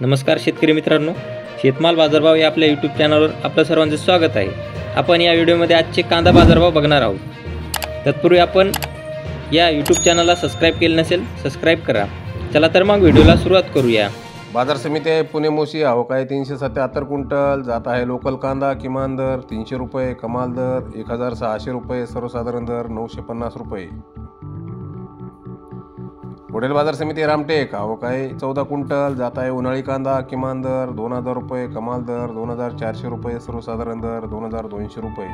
नमस्कार शेतकरी मित्रांनो, शेतमाल बाजारभाव या आपल्या यूट्यूब चॅनलवर आपलं सर्वांचं स्वागत आहे। आपण या व्हिडिओमध्ये आजचे कांदा बाजारभाव बघणार आहोत। तत्पूर्वी आपण या यूट्यूब चॅनलला सबस्क्राइब केले नसेल सबस्क्राइब करा। चला तर मग व्हिडिओला सुरुवात करूया। बाजार समिती आहे पुणे मोशी अवकाळी 377 क्विंटल जात आहे। लोकल कांदा किमान दर 300 रुपये, कमाल दर 1600 रुपये, सर्वसाधारण दर 950 रुपये। पुढील बाजार समिती रामटेक अवकाळी 14 क्विंटल जात आहे। उन्हाळी कांदा किमान दर 2000 रुपये, कमाल दर 2400 रुपये, सर्वसाधारण दर 2200 रुपये।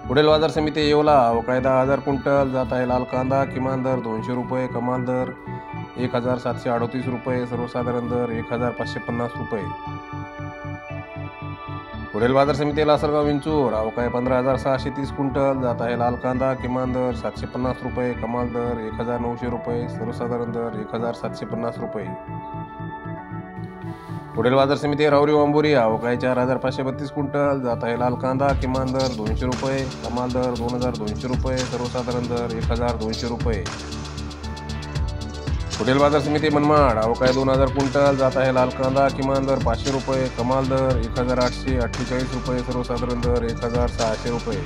पुढील बाजार समिती येवला अवकाळी 10000 क्विंटल जात आहे। लाल कांदा किमान दर 200 रुपये, कमाल दर 1738 रुपये, सर्वसाधारण दर 1550 रुपये। पुढील बाजार समिती लासलगाव विंचूर अवकाळी 15630 क्विंटल जात आहे। लाल कांदा किमान दर 750 रुपये, कमाल दर 1900 रुपये, सर्वसाधारण दर 1750 रुपये। पुढील बाजार समिती रावरी वांबुरी अवकाळी 4532 क्विंटल जात आहे। लाल कांदा किमान दर 200 रुपये, कमाल दर 2200 रुपये, सर्वसाधारण दर 1200 रुपये। पुढील बाजार समिती मनमाड अवकाळी 2000 क्विंटल जात आहे। लाल कांदा किमान दर 500 रुपये, कमाल दर 1848 रुपये, सर्वसाधारण दर 1600 रुपये।